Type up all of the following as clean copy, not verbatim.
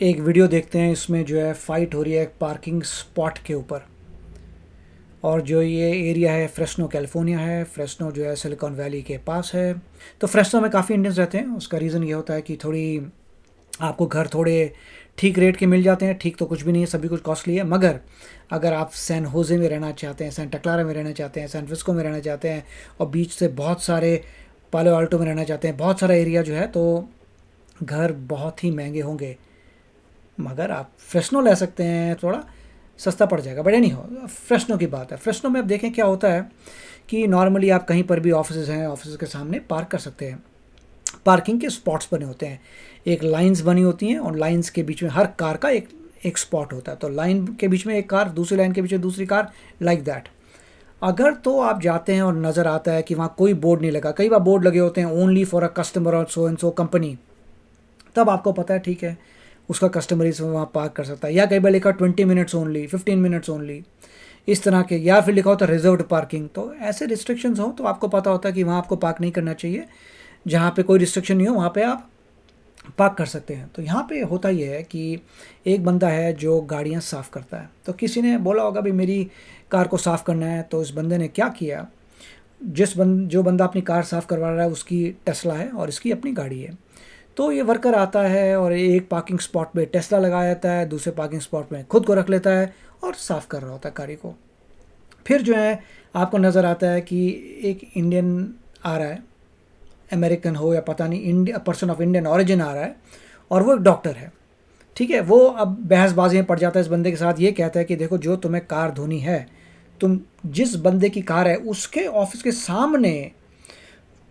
एक वीडियो देखते हैं, इसमें जो है फाइट हो रही है एक पार्किंग स्पॉट के ऊपर। और जो ये एरिया है फ्रेस्नो कैलिफोर्निया है। फ्रेस्नो जो है सिलिकॉन वैली के पास है। तो फ्रेस्नो में काफ़ी इंडियंस रहते हैं। उसका रीज़न ये होता है कि थोड़ी आपको घर थोड़े ठीक रेट के मिल जाते हैं। ठीक तो कुछ भी नहीं है, सभी कुछ कॉस्टली है। मगर अगर आप सैन होजे में रहना चाहते हैं, सैंटा क्लारा में रहना चाहते हैं, सैन फ्रांसिस्को में रहना चाहते हैं और बीच से बहुत सारे पालो आल्टो में रहना चाहते हैं, बहुत सारा एरिया जो है, तो घर बहुत ही महंगे होंगे। मगर आप फ्रेस्नो ले सकते हैं, थोड़ा सस्ता पड़ जाएगा। बट नहीं हो, फ्रेस्नो की बात है। फ्रेस्नो में अब देखें क्या होता है कि नॉर्मली आप कहीं पर भी ऑफिस हैं, ऑफिस के सामने पार्क कर सकते हैं। पार्किंग के स्पॉट्स बने होते हैं, एक लाइंस बनी होती हैं और लाइंस के बीच में हर कार का एक एक स्पॉट होता है। तो लाइन के बीच में एक कार, दूसरी लाइन के बीच में दूसरी कार, लाइक दैट। अगर तो आप जाते हैं और नज़र आता है कि वहाँ कोई बोर्ड नहीं लगा, कई बार बोर्ड लगे होते हैं ओनली फॉर अ कस्टमर और सो एंड सो कंपनी, तब आपको पता है ठीक है उसका कस्टमर इस वहाँ पार्क कर सकता है। या कई बार लिखा 20 मिनट्स ओनली, 15 मिनट्स ओनली, इस तरह के। या फिर लिखा होता है रिजर्व्ड पार्किंग। तो ऐसे रिस्ट्रिक्शंस हो तो आपको पता होता है कि वहाँ आपको पार्क नहीं करना चाहिए। जहाँ पे कोई रिस्ट्रिक्शन नहीं हो वहाँ पे आप पार्क कर सकते हैं। तो यहाँ पे होता ये है कि एक बंदा है जो गाड़ियाँ साफ़ करता है। तो किसी ने बोला होगा भाई मेरी कार को साफ़ करना है। तो इस बंदे ने क्या किया, जो बंदा अपनी कार साफ़ करवा रहा है उसकी टेस्ला है और इसकी अपनी गाड़ी है। तो ये वर्कर आता है और एक पार्किंग स्पॉट पे टेस्ला लगाया जाता है, दूसरे पार्किंग स्पॉट में खुद को रख लेता है और साफ़ कर रहा होता है गाड़ी को। फिर जो है आपको नज़र आता है कि एक इंडियन आ रहा है, अमेरिकन हो या पता नहीं, India person of Indian origin आ रहा है और वो एक डॉक्टर है। ठीक है, वो अब बहसबाजी में पड़ जाता है इस बंदे के साथ। ये कहता है कि देखो जो तुम्हें कार धोनी है, तुम जिस बंदे की कार है उसके ऑफिस के सामने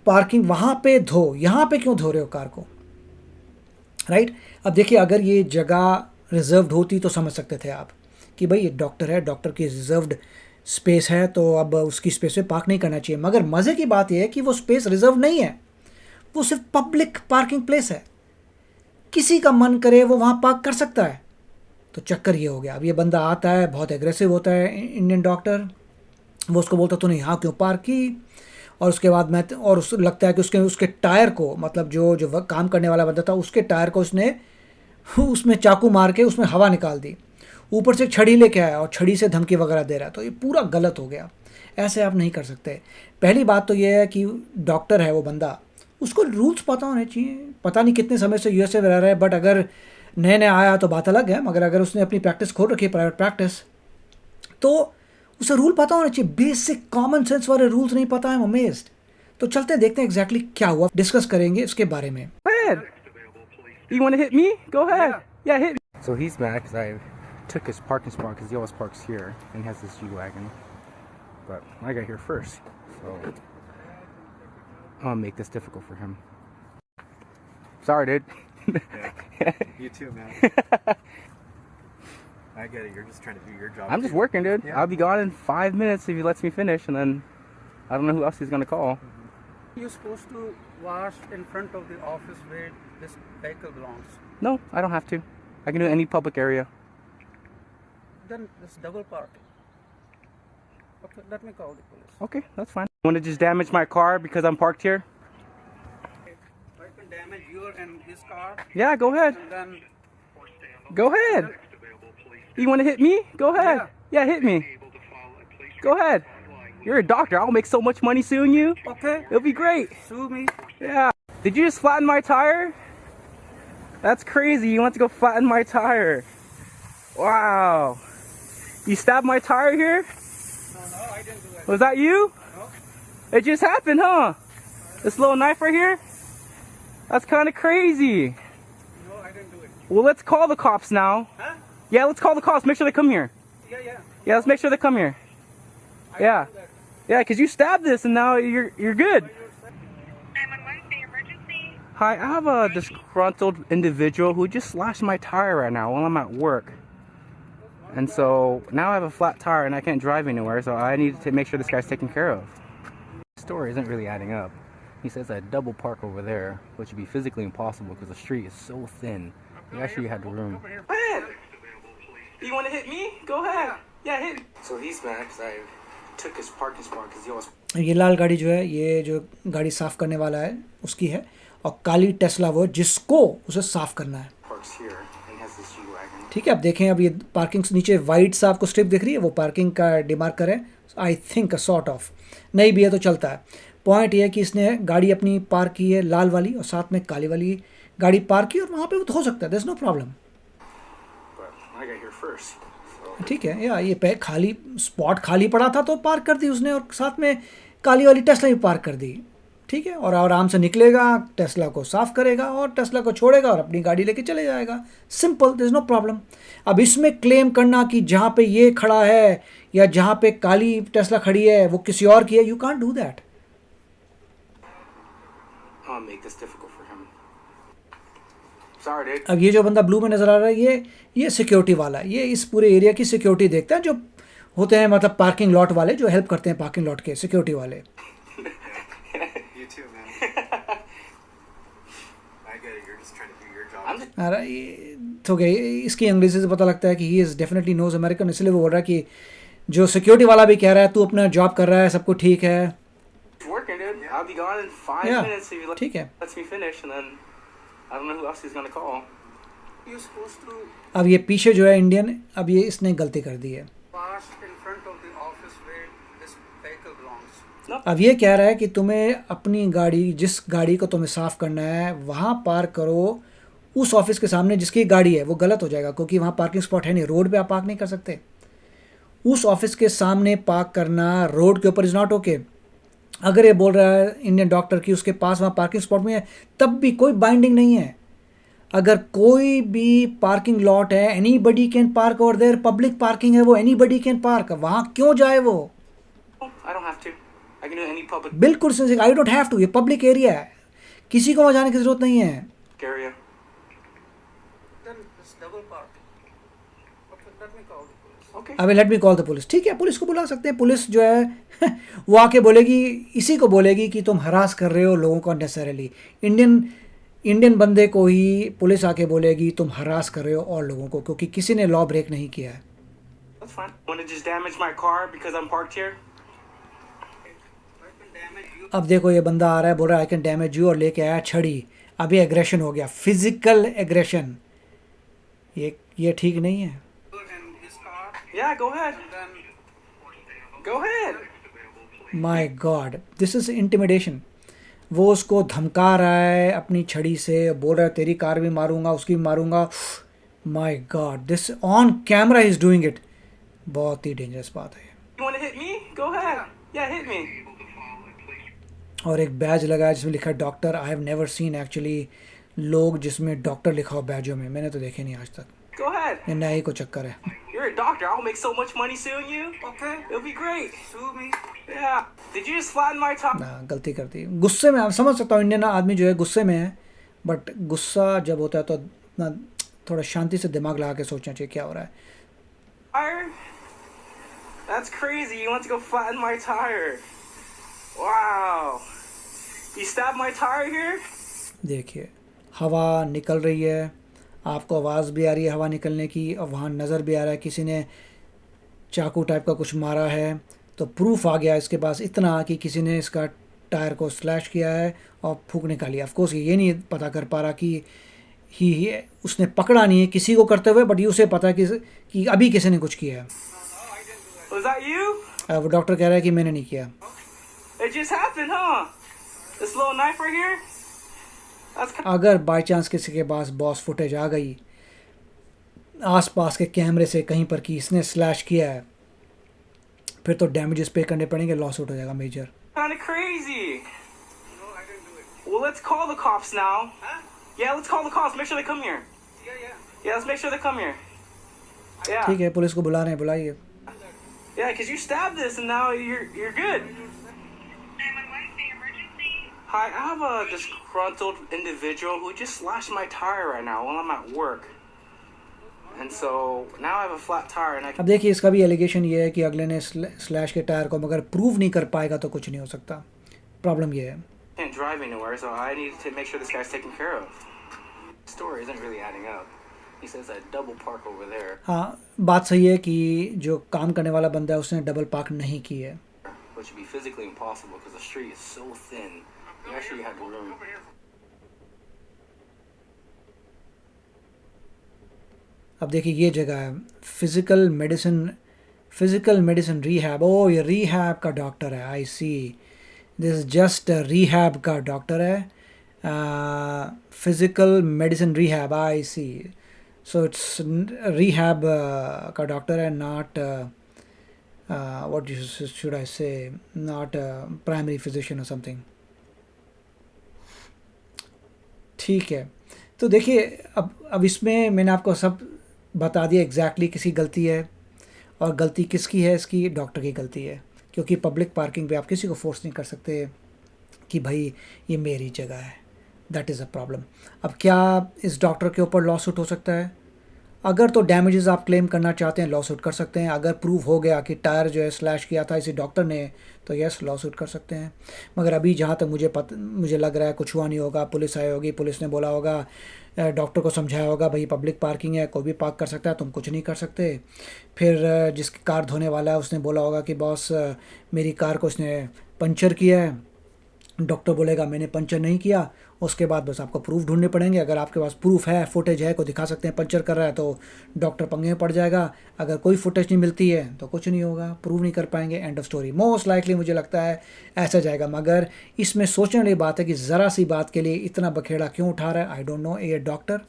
पार्किंग वहाँ पे धो, यहाँ पे क्यों धो रहे हो कार को, राइट। अब देखिए अगर ये जगह रिजर्व्ड होती तो समझ सकते थे आप कि भाई ये डॉक्टर है, डॉक्टर की रिजर्व्ड स्पेस है तो अब उसकी स्पेस पे पार्क नहीं करना चाहिए। मगर मज़े की बात यह है कि वो स्पेस रिजर्व नहीं है, वो सिर्फ पब्लिक पार्किंग प्लेस है। किसी का मन करे वो वहाँ पार्क कर सकता है। तो चक्कर ये हो गया, अब ये बंदा आता है, बहुत एग्रेसिव होता है इंडियन डॉक्टर। वो उसको बोलता तूने यहाँ क्यों पार्क की। और उसके बाद मैं और उस लगता है कि उसके उसके टायर को, मतलब जो जो काम करने वाला बंदा था उसके टायर को उसने उसमें चाकू मार के उसमें हवा निकाल दी। ऊपर से छड़ी लेके आया और छड़ी से धमकी वगैरह दे रहा है। तो ये पूरा गलत हो गया, ऐसे आप नहीं कर सकते। पहली बात तो ये है कि डॉक्टर है वो बंदा, उसको रूल्स पता होने चाहिए। पता नहीं कितने समय से यूएसए में रह रहा है, बट अगर नए नए आया तो बात अलग है। मगर अगर उसने अपनी प्रैक्टिस खोल रखी है, प्राइवेट प्रैक्टिस, तो उसे रूल पता होने चाहिए। बेसिक कॉमन सेंस वाले रूल्स नहीं पता है, अमेज्ड। तो चलते हैं, देखते हैं एग्जैक्टली क्या हुआ, डिस्कस करेंगे इसके बारे में। Go ahead. You want to hit me? Go ahead. Yeah, hit me. So he's mad because I took his parking spot because he always parks here and he has this G-Wagon. But I got here first. So I'm going to make this difficult for him. Sorry, dude. Yeah, you too, man. I get it. You're just trying to do your job. I'm just too. working, dude. Yeah. I'll be gone in 5 minutes if he lets me finish, and then I don't know who else he's going to call. You're supposed to wash in front of the office where this vehicle belongs. No, I don't have to. I can do it in any public area. Then it's double parking. Okay, let me call the police. Okay, that's fine. You want to just damage my car because I'm parked here? I can damage your and his car, Yeah, go ahead. and then Go ahead. You want to hit me? Go ahead. Yeah, hit me. Go ahead. You're a doctor. I'll make so much money suing you. okay, It'll be great. sue me. Yeah. Did you just flatten my tire? That's crazy. You want to go flatten my tire? Wow. You stabbed my tire here? No, I didn't do it. Was that you? No. It just happened, huh? This little knife right here? That's kind of crazy. No, I didn't do it. Well, let's call the cops now. Huh? Yeah, let's call the cops. Make sure they come here. Yeah. Yeah, let's make sure they come here. I Yeah. didn't do that. Yeah, because you stabbed this and now you're good. 911, the emergency. Hi, I have a disgruntled individual who just slashed my tire right now while I'm at work. And so now I have a flat tire and I can't drive anywhere, so I need to make sure this guy's taken care of. The story isn't really adding up. He says I double park over there, which would be physically impossible because the street is so thin. We actually had room. Go ahead. You want to hit me? Go ahead. Yeah, hit me. So he's mad because I took his parking spot because he always ये लाल गाड़ी जो है, ये जो गाड़ी साफ़ करने वाला है उसकी है, और काली टेस्ला वो जिसको उसे साफ़ करना है। parks here and has this G-Wagon. ठीक है, अब देखें, अब ये पार्किंग नीचे वाइट सा आपको स्ट्रिप दिख रही है, वो पार्किंग का डिमार्कर है, आई थिंक सॉर्ट ऑफ। नहीं भी है तो चलता है। पॉइंट ये है कि इसने गाड़ी अपनी पार्क की है लाल वाली और साथ में काली वाली गाड़ी पार्क की, और वहाँ पे वो तो हो सकता है, there is no problem. But I got here first. So ठीक है, या ये पे खाली स्पॉट खाली पड़ा था तो पार्क कर दी उसने, और साथ में काली वाली टेस्ला भी पार्क कर दी। ठीक है, और आराम से निकलेगा, टेस्ला को साफ़ करेगा और टेस्ला को छोड़ेगा और अपनी गाड़ी लेके चले जाएगा। Simple, there is no problem. अब इसमें क्लेम करना कि जहाँ पे ये खड़ा है या जहाँ पे काली टेस्ला खड़ी है वो किसी और की है, you can't do that. I'll make this difficult for him. Sorry, dude. अब ये जो बंदा ब्लू में नज़र आ रहा है, ये सिक्योरिटी वाला है, ये इस पूरे एरिया की सिक्योरिटी देखता है, जो होते हैं मतलब पार्किंग लॉट वाले, जो हेल्प करते हैं पार्किंग लॉट के सिक्योरिटी वाले। You too, man. I get it. You're just trying to do your job. I'm just अरे ये तो गई, इसकी अंग्रेजी से पता लगता है कि he is definitely knows American, इसलिए वो बोल रहा है कि जो सिक्योरिटी वाला भी कह रहा है तू अपना जॉब कर रहा है, सब कुछ ठीक है। working, dude. I'll be gone in 5 Yeah. minutes if you ठीक है। lets me finish, and then I don't know who else he's gonna call. You supposed to अब ये पीछे जो है इंडियन, अब ये इसने गलती कर दी है। pass in front of the office where this vehicle belongs. No. अब ये कह रहा है कि तुम्हें अपनी गाड़ी, जिस गाड़ी को तुम्हें साफ़ करना है वहाँ पार्क करो, उस ऑफिस के सामने जिसकी गाड़ी है। वो गलत हो जाएगा क्योंकि वहाँ पार्किंग स्पॉट है नहीं, रोड पे आप पार्क नहीं कर सकते। उस ऑफिस के सामने पार्क करना रोड के ऊपर इज़ नॉट ओके। अगर ये बोल रहा है इंडियन डॉक्टर की उसके पास वहाँ पार्किंग स्पॉट में है, तब भी कोई बाइंडिंग नहीं है। अगर कोई भी पार्किंग लॉट है, anybody can park over there, public parking है वो, एनी बडी कैन पार्क, वहाँ क्यों जाए वो? I don't have to. I can do any public बिल्कुल सही, आई डोंट हैव टू, ये पब्लिक एरिया है, किसी को वहाँ जाने की ज़रूरत नहीं है। area. Then it's double parking. Okay, let me call the police. Okay. अबे let me call the police. ठीक है, पुलिस को बुला सकते हैं। पुलिस जो है वो आके बोलेगी, इसी को बोलेगी कि तुम हरास कर रहे हो लोगों को अननेसेसरीली। इंडियन बंदे को ही पुलिस आके बोलेगी तुम हरास कर रहे हो और लोगों को, क्योंकि किसी ने लॉ ब्रेक नहीं किया है। That's fine. Want to just damage my car because I'm parked here? I can damage you. अब देखो ये बंदा आ रहा है, बोल रहा है आई कैन डैमेज यू, और लेके आया छड़ी। अभी एग्रेशन हो गया, फिजिकल एग्रेशन। ये ठीक नहीं है। In his car, Yeah, go ahead. and then Go ahead. My God, this is intimidation. वो उसको धमका रहा है अपनी छड़ी से, बोल रहा है तेरी कार भी मारूंगा, उसकी भी मारूंगा। My God, this on camera is doing it. बहुत ही डेंजरस बात है। You want to hit me? Go ahead. Yeah, hit me. और एक बैज लगा है जिसमें लिखा है doctor. I have never seen actually लोग जिसमें डॉक्टर लिखा हो बैजों में, मैंने तो देखे नहीं आज तक। Go ahead. ये नया ही को चक्कर है। You're a doctor. I'll make so much money suing you. okay, It'll be great. sue me. Yeah. Did you just flatten my top? ना, गलती कर दी गुस्से में। आप समझ सकता हूँ इंडियन आदमी जो है गुस्से में है, बट गुस्सा जब होता है तो ना थोड़ा शांति से दिमाग लगा के सोचना चाहिए क्या हो रहा है। Tire? That's crazy. You want to go flatten my tire? Wow. You stabbed my tire here? देखिए हवा निकल रही है, आपको आवाज़ भी आ रही है हवा निकलने की, और वहाँ नज़र भी आ रहा है किसी ने चाकू टाइप का कुछ मारा है। तो प्रूफ आ गया इसके पास इतना कि किसी ने इसका टायर को स्लैश किया है और फूंक निकाली। ऑफ कोर्स ये नहीं पता कर पा रहा कि ही उसने पकड़ा नहीं है किसी को करते हुए, बट ये उसे पता है कि अभी किसी ने कुछ किया है। Was that you? वो डॉक्टर कह रहा है कि मैंने नहीं किया। It just happened, huh? This little knife right here? That's kind अगर बाई चांस किसी के पास बॉस फुटेज आ गई आसपास के कैमरे से कहीं पर कि इसने स्लैश किया है, फिर तो डैमेजेस पे करने पड़ेंगे, लॉस हो जाएगा major. of crazy. No, I didn't do it. Well, let's call the cops now. Huh? Yeah, let's call the cops. Make sure they come here. Yeah, yeah. Yeah, let's make sure they come here. Yeah. ठीक है, police को बुला रहे हैं, बुलाइए। Yeah, because you stabbed this and now you're good. 911, say emergency. Hi, I have a disgruntled individual who just slashed my tire right now while I'm at work. And so now I have a flat tire and I अब देखिए इसका भी allegation ये है कि अगले ने slash के टायर को मगर प्रूव नहीं कर पाएगा तो कुछ नहीं हो सकता। प्रॉब्लम ये है। can't drive anywhere, so I need to make sure this guy's taken care of. The story isn't really adding up. He says I double park over there, हाँ, बात सही है कि जो काम करने वाला बंदा है उसने डबल पार्क नहीं की है। which would be physically impossible because the street is so thin. You actually had room. अब देखिए ये जगह है फिज़िकल मेडिसिन रिहैब। ओ ये रिहैब का डॉक्टर है, I see. This just rehab का डॉक्टर है, physical medicine rehab, I see. So it's rehab का डॉक्टर है, not what should I say, not a primary physician or something। ठीक है, तो देखिए अब इसमें मैंने आपको सब बता दिया एग्जैक्टली किसकी गलती है, और गलती किसकी है, इसकी डॉक्टर की गलती है, क्योंकि पब्लिक पार्किंग पे आप किसी को फोर्स नहीं कर सकते कि भाई ये मेरी जगह है। That is a problem. अब क्या इस डॉक्टर के ऊपर लॉ सूट हो सकता है? अगर तो डैमेजेस आप क्लेम करना चाहते हैं लॉ सूट कर सकते हैं। अगर प्रूव हो गया कि टायर जो है स्लैश किया था इसी डॉक्टर ने, तो यस लॉ सूट कर सकते हैं। मगर अभी जहाँ तक मुझे लग रहा है कुछ हुआ नहीं होगा। पुलिस आई होगी, पुलिस ने बोला होगा, डॉक्टर को समझाया होगा भाई पब्लिक पार्किंग है, कोई भी पार्क कर सकता है, तुम कुछ नहीं कर सकते। फिर जिसकी कार धोने वाला है उसने बोला होगा कि बॉस मेरी कार को उसने पंचर किया है। डॉक्टर बोलेगा मैंने पंचर नहीं किया। उसके बाद बस आपको प्रूफ ढूंढने पड़ेंगे। अगर आपके पास प्रूफ है, फुटेज है, को दिखा सकते हैं पंचर कर रहा है, तो डॉक्टर पंगे में पड़ जाएगा। अगर कोई फुटेज नहीं मिलती है तो कुछ नहीं होगा, प्रूव नहीं कर पाएंगे, end of story. Most likely मुझे लगता है ऐसा जाएगा। मगर इसमें सोचने वाली बात है कि ज़रा सी बात के लिए इतना बखेड़ा क्यों उठा रहा है, आई डोंट नो। ये डॉक्टर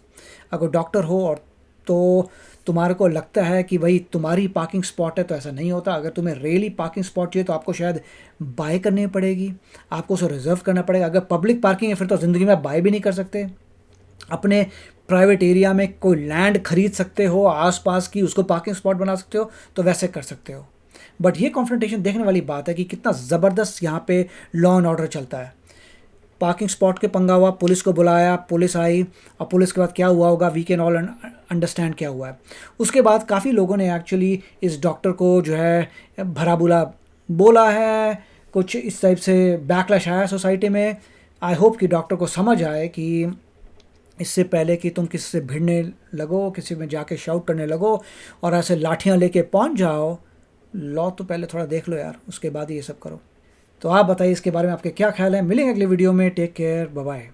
अगर डॉक्टर हो और तो तुम्हारे को लगता है कि भाई तुम्हारी पार्किंग स्पॉट है, तो ऐसा नहीं होता। अगर तुम्हें रियली पार्किंग स्पॉट चाहिए तो आपको शायद बाय करनी पड़ेगी, आपको उसे रिजर्व करना पड़ेगा। अगर पब्लिक पार्किंग है फिर तो ज़िंदगी में आप बाय भी नहीं कर सकते। अपने प्राइवेट एरिया में कोई लैंड खरीद सकते हो आसपास की, उसको पार्किंग स्पॉट बना सकते हो, तो वैसे कर सकते हो। बट ये कॉन्फ्रंटेशन देखने वाली बात है कि कितना ज़बरदस्त यहाँ पे लॉ एंड ऑर्डर चलता है। पार्किंग स्पॉट के पंगा हुआ, पुलिस को बुलाया, पुलिस आई, और पुलिस के बाद क्या हुआ होगा वी कैन ऑल अंडरस्टैंड क्या हुआ है। उसके बाद काफ़ी लोगों ने एक्चुअली इस डॉक्टर को जो है भला बुरा बोला है, कुछ इस टाइप से बैकलैश आया सोसाइटी में। आई होप कि डॉक्टर को समझ आए कि इससे पहले कि तुम किसी से भिड़ने लगो, किसी में जाके शाउट करने लगो और ऐसे लाठियाँ लेके पहुँच जाओ, लॉ तो पहले थोड़ा देख लो यार, उसके बाद ही ये सब करो। तो आप बताइए इसके बारे में आपके क्या ख्याल है। मिलेंगे अगले वीडियो में। Take care, bye bye.